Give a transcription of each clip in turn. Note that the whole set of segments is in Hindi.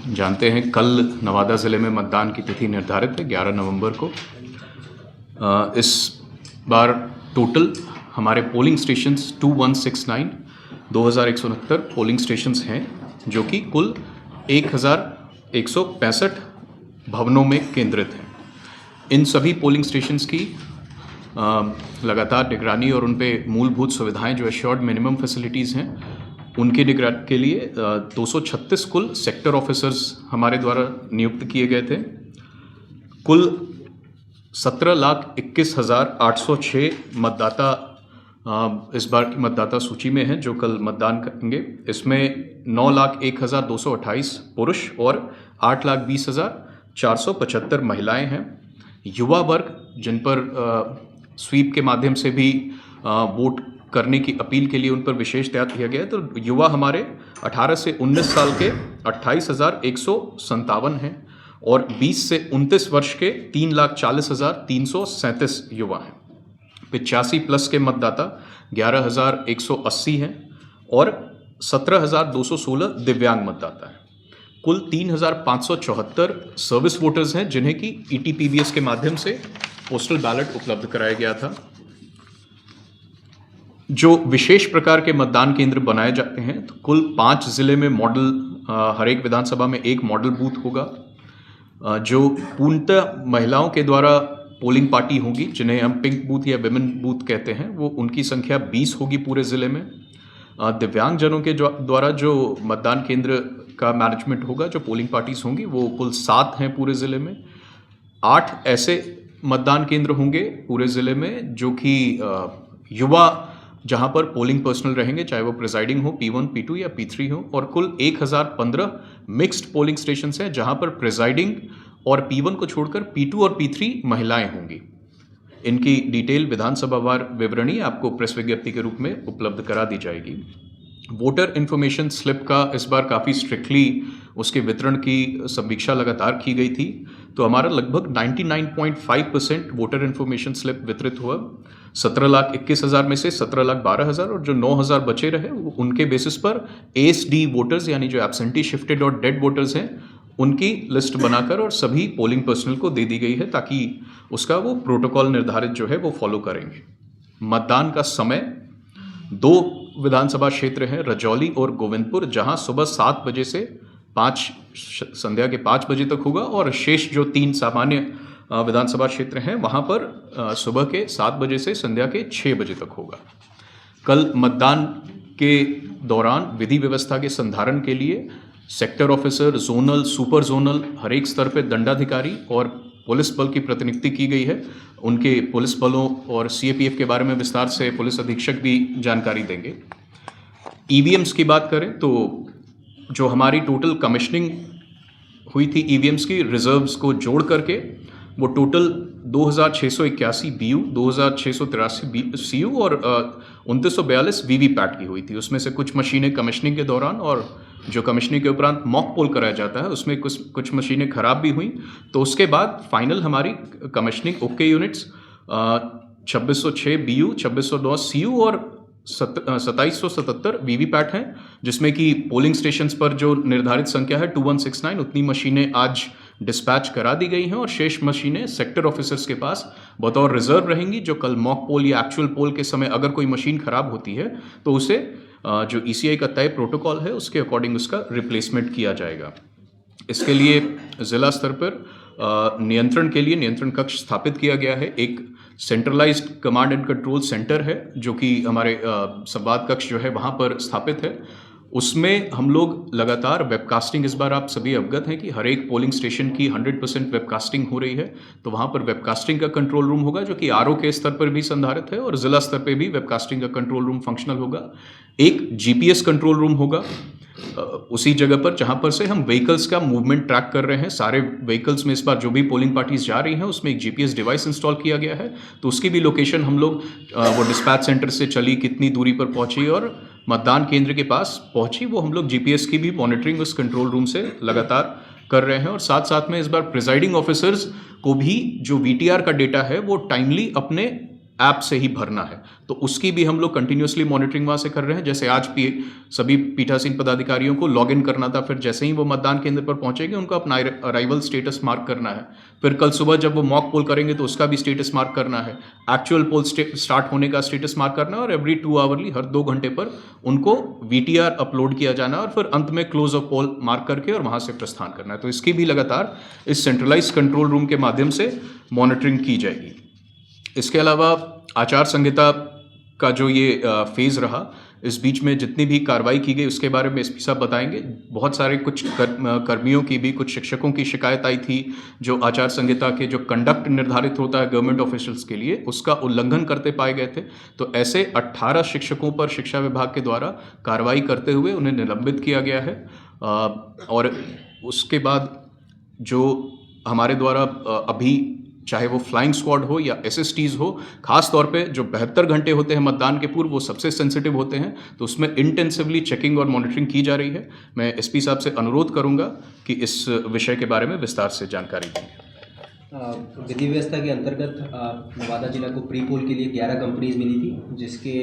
जानते हैं कल नवादा ज़िले में मतदान की तिथि निर्धारित है 11 नवंबर को। इस बार टोटल हमारे पोलिंग स्टेशंस 2169 पोलिंग स्टेशंस हैं, जो कि कुल 1165 भवनों में केंद्रित हैं। इन सभी पोलिंग स्टेशंस की लगातार निगरानी और उन पे मूलभूत सुविधाएं जो एश्योर्ड मिनिमम फैसिलिटीज़ हैं, उनकी निगरानी के लिए 236 कुल सेक्टर ऑफिसर्स हमारे द्वारा नियुक्त किए गए थे। कुल 17,21,806 मतदाता इस बार की मतदाता सूची में हैं जो कल मतदान करेंगे। इसमें 9,01,228 पुरुष और 8,20,475 महिलाएं हैं। युवा वर्ग, जिन पर स्वीप के माध्यम से भी वोट करने की अपील के लिए उन पर विशेष ध्यान दिया गया है, तो युवा हमारे 18 से 19 साल के 28,157 हैं और 20 से 29 वर्ष के 3,40,337 युवा हैं। 85 प्लस के मतदाता 11,180 हैं और 17,216 दिव्यांग मतदाता हैं। कुल 3,574 सर्विस वोटर्स हैं जिन्हें कि ETPBS के माध्यम से पोस्टल बैलेट उपलब्ध कराया गया था। जो विशेष प्रकार के मतदान केंद्र बनाए जाते हैं, तो कुल 5 जिले में मॉडल, हर एक विधानसभा में एक मॉडल बूथ होगा, जो पूर्णतः महिलाओं के द्वारा पोलिंग पार्टी होगी, जिन्हें हम पिंक बूथ या विमेन बूथ कहते हैं। वो उनकी संख्या 20 होगी पूरे ज़िले में। दिव्यांगजनों के द्वारा जो मतदान केंद्र का मैनेजमेंट होगा, जो पोलिंग पार्टीज होंगी, वो कुल 7 हैं पूरे ज़िले में। 8 ऐसे मतदान केंद्र होंगे पूरे ज़िले में जो कि युवा, जहां पर पोलिंग पर्सनल रहेंगे, चाहे वो प्रिजाइडिंग हो, P1, P2 या P3 हो। और कुल 1015 मिक्स्ड पोलिंग स्टेशंस हैं जहां पर प्रिजाइडिंग और P1 को छोड़कर P2 और P3 महिलाएं होंगी। इनकी डिटेल विधानसभावार विवरणी आपको प्रेस विज्ञप्ति के रूप में उपलब्ध करा दी जाएगी। वोटर इन्फॉर्मेशन स्लिप का इस बार काफ़ी स्ट्रिक्टली उसके वितरण की समीक्षा लगातार की गई थी, तो हमारा लगभग 99.5% वोटर इन्फॉर्मेशन स्लिप वितरित हुआ। 17,21,000 में से 17,12,000 और जो 9,000 बचे रहे, उनके बेसिस पर ASD वोटर्स, यानी जो एब्सेंटी, शिफ्टेड और डेड वोटर्स हैं, उनकी लिस्ट बनाकर और सभी पोलिंग पर्सनल को दे दी गई है, ताकि उसका वो प्रोटोकॉल निर्धारित जो है वो फॉलो करेंगे। मतदान का समय 2 विधानसभा क्षेत्र हैं, रजौली और गोविंदपुर, जहां सुबह 7 बजे से संध्या के 5 बजे तक होगा, और शेष जो 3 सामान्य विधानसभा क्षेत्र हैं वहां पर सुबह के 7 बजे से संध्या के 6 बजे तक होगा। कल मतदान के दौरान विधि व्यवस्था के संधारण के लिए sector officer, zonal, super zonal, हर एक स्तर पर दंडाधिकारी और पुलिस बल की प्रतिनियुक्ति की गई है। उनके पुलिस बलों और CAPF के बारे में विस्तार से पुलिस अधीक्षक भी जानकारी देंगे। EVMs की बात करें तो जो हमारी टोटल कमिश्निंग हुई थी EVMs की रिजर्व्स को जोड़ करके, वो टोटल 2,681 BU, 2,683 CU और 2,942 VVPAT की हुई थी। उसमें से कुछ मशीनें कमिश्निंग के दौरान और जो कमिश्निंग के उपरांत मॉक पोल कराया जाता है, उसमें कुछ मशीनें खराब भी हुई। तो उसके बाद फाइनल हमारी commissioning okay units 2,606 BU, 2,609 CU और 2,777 VVPAT हैं, जिसमें कि पोलिंग स्टेशंस पर जो निर्धारित संख्या है 2169, उतनी मशीनें आज डिस्पैच करा दी गई हैं और शेष मशीनें सेक्टर ऑफिसर्स के पास बतौर रिजर्व रहेंगी, जो कल मॉक पोल या एक्चुअल पोल के समय अगर कोई मशीन खराब होती है तो उसे जो ECI का तय प्रोटोकॉल है उसके अकॉर्डिंग उसका रिप्लेसमेंट किया जाएगा। इसके लिए जिला स्तर पर नियंत्रण के लिए नियंत्रण कक्ष स्थापित किया गया है। एक centralised command and control centre है जो कि हमारे संवाद कक्ष जो है वहाँ पर स्थापित है। उसमें हम लोग लगातार वेबकास्टिंग, इस बार आप सभी अवगत हैं कि हर एक पोलिंग स्टेशन की 100% वेबकास्टिंग हो रही है, तो वहाँ पर वेबकास्टिंग का कंट्रोल रूम होगा जो कि RO के स्तर पर भी संधारित है और जिला स्तर पर भी वेबकास्टिंग का कंट्रोल रूम फंक्शनल होगा। एक GPS कंट्रोल रूम होगा उसी जगह पर जहाँ पर से हम व्हीकल्स का मूवमेंट ट्रैक कर रहे हैं। सारे व्हीकल्स में इस बार जो भी पोलिंग पार्टीज जा रही हैं उसमें एक GPS डिवाइस इंस्टॉल किया गया है, तो उसकी भी लोकेशन हम लोग वो डिस्पैच सेंटर से चली, कितनी दूरी पर पहुंची और मतदान केंद्र के पास पहुंची, वो हम लोग GPS की भी मॉनिटरिंग उस कंट्रोल रूम से लगातार कर रहे हैं। और साथ साथ में इस बार प्रिजाइडिंग ऑफिसर्स को भी जो VTR का डेटा है वो टाइमली अपने ऐप से ही भरना है। तो उसकी भी हम लोग कंटिन्यूअसली मॉनिटरिंग वहाँ से कर रहे हैं। जैसे आज भी सभी पीठासीन पदाधिकारियों को लॉग इन करना था, फिर जैसे ही वो मतदान केंद्र पर पहुंचेंगे उनको अपना अराइवल स्टेटस मार्क करना है। फिर कल सुबह जब वो मॉक पोल करेंगे तो उसका भी स्टेटस मार्क करना है। एक्चुअल पोल स्टार्ट होने का स्टेटस मार्क करना है, और एवरी 2 आवरली, हर 2 घंटे पर उनको वीटीआर अपलोड किया जाना है, और फिर अंत में क्लोज ऑफ पोल मार्क करके और वहाँ से प्रस्थान करना है। तो इसकी भी लगातार इस सेंट्रलाइज कंट्रोल रूम के माध्यम से मॉनिटरिंग की जाएगी। इसके अलावा आचार संहिता का जो ये फेज़ रहा, इस बीच में जितनी भी कार्रवाई की गई उसके बारे में एसपी साहब बताएंगे। बहुत सारे कुछ कर्मियों की भी, कुछ शिक्षकों की शिकायत आई थी जो आचार संहिता के जो कंडक्ट निर्धारित होता है गवर्नमेंट ऑफिशियल्स के लिए, उसका उल्लंघन करते पाए गए थे। तो ऐसे 18 शिक्षकों पर शिक्षा विभाग के द्वारा कार्रवाई करते हुए उन्हें निलंबित किया गया है। और उसके बाद जो हमारे द्वारा अभी, चाहे वो फ्लाइंग स्क्वाड हो या एसएसटीज हो, खास तौर पे जो 72 घंटे होते हैं मतदान के पूर्व, वो सबसे सेंसिटिव होते हैं, तो उसमें इंटेंसिवली चेकिंग और मॉनिटरिंग की जा रही है। मैं एसपी साहब से अनुरोध करूंगा कि इस विषय के बारे में विस्तार से जानकारी दें। विधि व्यवस्था के अंतर्गत नवादा जिला को प्री पोल के लिए 11 कंपनीज मिली थी, जिसके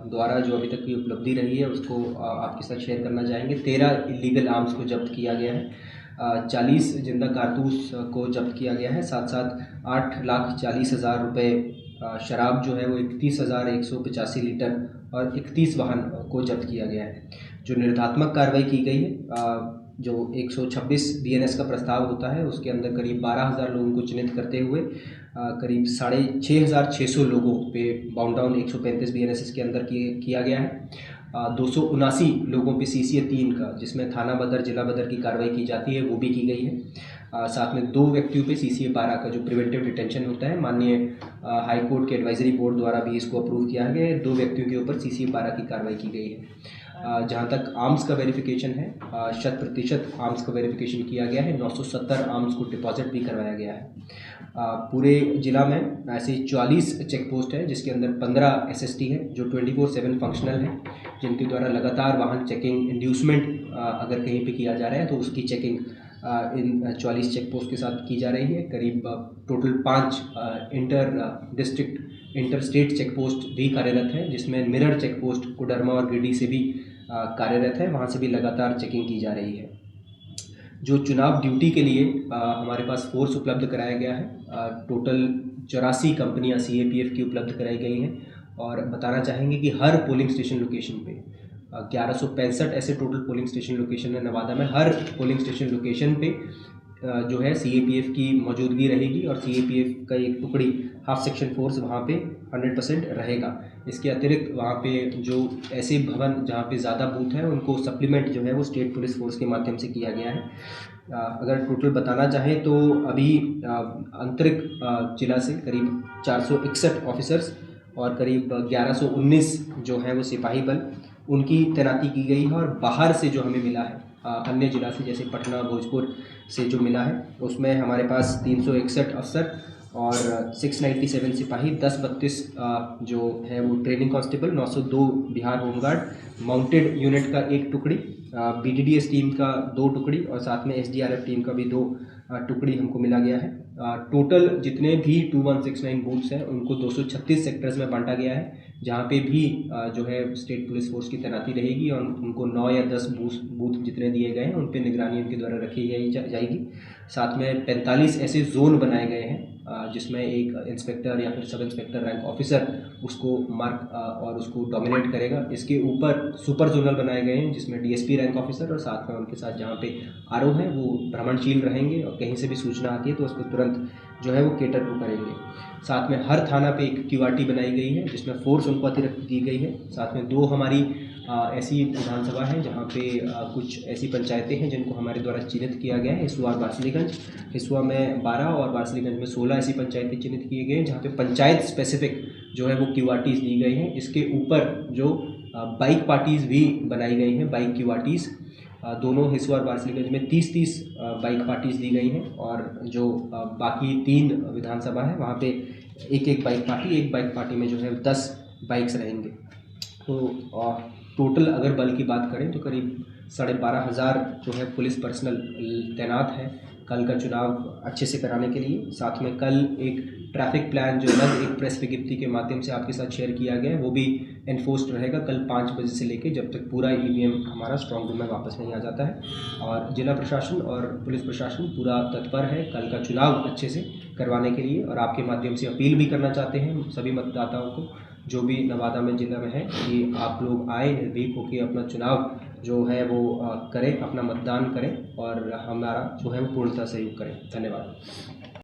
द्वारा जो अभी तक की उपलब्धि रही है उसको आपके साथ शेयर करना चाहेंगे। 13 इलीगल आर्म्स को जब्त किया गया है, 40 जिंदा कारतूस को जब्त किया गया है, साथ साथ 8,40,000 रुपये शराब जो है वो 31,185 लीटर और 31 वाहन को जब्त किया गया है। जो निर्धात्मक कार्रवाई की गई है, जो 126 बीएनएस का प्रस्ताव होता है उसके अंदर करीब 12,000 लोगों को चिन्हित करते हुए करीब 6,600 लोगों पे बाउंड डाउन 135 बीएनएस के अंदर किया गया है। 279 लोगों पे सीसीए 3 का, जिसमें थाना बदर, जिला बदर की कार्रवाई की जाती है, वो भी की गई है। साथ में 2 व्यक्तियों पे सीसीए 12 का जो प्रिवेंटिव डिटेंशन होता है, माननीय हाई कोर्ट के एडवाइजरी बोर्ड द्वारा भी इसको अप्रूव किया गया है। 2 व्यक्तियों के ऊपर सीसीए 12 की कार्रवाई की गई है। जहाँ तक आर्म्स का वेरिफिकेशन है, 100% आर्म्स का वेरिफिकेशन किया गया है। 970 आर्म्स को डिपॉजिट भी करवाया गया है। पूरे जिला में ऐसे 44 चेक पोस्ट है, जिसके अंदर 15 एसएसटी है जो 24/7 फंक्शनल है, जिनके द्वारा लगातार वाहन चेकिंग, इंड्यूसमेंट अगर कहीं पे किया जा रहा है तो उसकी चेकिंग इन 44 चेक पोस्ट के साथ की जा रही है। करीब total 5 inter district, inter state check post भी कार्यरत है, जिसमें मिरर चेक पोस्ट कोडरमा और गिरिडीह से भी कार्यरत है, वहाँ से भी लगातार चेकिंग की जा रही है। जो चुनाव ड्यूटी के लिए हमारे पास फोर्स उपलब्ध कराया गया है, टोटल 84 कंपनियां सीएपीएफ की उपलब्ध कराई गई हैं। और बताना चाहेंगे कि हर पोलिंग स्टेशन लोकेशन पे 1165 ऐसे टोटल पोलिंग स्टेशन लोकेशन है नवादा में। हर पोलिंग स्टेशन लोकेशन पे जो है सीएपीएफ की मौजूदगी रहेगी, और सीएपीएफ का एक टुकड़ी हाफ सेक्शन फोर्स वहाँ पे 100% रहेगा। इसके अतिरिक्त वहाँ पे जो ऐसे भवन जहाँ पे ज़्यादा बूथ है, उनको सप्लीमेंट जो है वो स्टेट पुलिस फोर्स के माध्यम से किया गया है। अगर टोटल बताना चाहें तो अभी आंतरिक जिला से करीब 461 ऑफिसर्स और करीब 1119 जो है वो सिपाही बल, उनकी तैनाती की गई है। और बाहर से जो हमें मिला है अन्य जिला से, जैसे पटना, भोजपुर से जो मिला है, उसमें हमारे पास 361 अफसर और 697 सिपाही, 1032 जो है वो training constable, 902 Bihar home guard, mounted unit का 1 टुकड़ी, बीडीडीएस टीम का 2 टुकड़ी और साथ में एसडीआरएफ टीम का भी 2 टुकड़ी हमको मिला गया है। टोटल जितने भी 2169 बूथ्स हैं उनको 236 सेक्टर्स में बांटा गया है, जहाँ पे भी जो है स्टेट पुलिस फोर्स की तैनाती रहेगी, और उनको 9 या 10 बूथ जितने दिए गए हैं उन पे निगरानी उनके द्वारा रखी जाएगी। साथ में 45 ऐसे जोन बनाए गए हैं, जिसमें एक इंस्पेक्टर या फिर सब इंस्पेक्टर रैंक ऑफिसर उसको मार्क और उसको डोमिनेट करेगा। इसके ऊपर सुपर जोनल बनाए गए हैं, जिसमें डीएसपी रैंक ऑफिसर और साथ में उनके साथ जहाँ पे आरओ हैं वो भ्रमणशील रहेंगे, और कहीं से भी सूचना आती है तो उसको तुरंत जो है वो केटर टू करेंगे। साथ में हर थाना पे एक क्यूआरटी बनाई गई है, जिसमें फोर्स उनको अतिरिक्त दी गई है। साथ में 2 हमारी ऐसी विधानसभा है जहाँ पे कुछ ऐसी पंचायतें हैं जिनको हमारे द्वारा चिन्हित किया गया है। हिसुआ और बार्सलीगंज, हिसुआ में 12 और बार्सलीगंज में 16 ऐसी पंचायतें चिन्हित किए गए हैं, जहाँ पे पंचायत स्पेसिफिक जो है वो क्यूआरटीज़ दी गई हैं। इसके ऊपर जो बाइक पार्टीज़ भी बनाई गई हैं, बाइक क्यूआरटीज़, दोनों हिसुआ और बार्सलीगंज में 30-30 बाइक पार्टीज़ दी गई हैं, और जो बाकी 3 विधानसभा है वहाँ पे एक बाइक पार्टी में जो है 10 बाइक्स रहेंगे। तो टोटल अगर बल की बात करें तो करीब 12,500 जो है पुलिस पर्सनल तैनात है कल का चुनाव अच्छे से कराने के लिए। साथ में कल एक ट्रैफिक प्लान जो अलग एक प्रेस विज्ञप्ति के माध्यम से आपके साथ शेयर किया गया है वो भी एनफोर्स्ड रहेगा कल 5 बजे से लेकर जब तक पूरा ईवीएम हमारा स्ट्रॉन्ग रूम में वापस नहीं आ जाता है। और जिला प्रशासन और पुलिस प्रशासन पूरा तत्पर है कल का चुनाव अच्छे से करवाने के लिए। और आपके माध्यम से अपील भी करना चाहते हैं सभी मतदाताओं को जो भी नवादा में जिला में है कि आप लोग आए निर्भीक होकर अपना चुनाव जो है वो करें, अपना मतदान करें और हमारा जो है वो पूर्णतः सहयोग करें। धन्यवाद।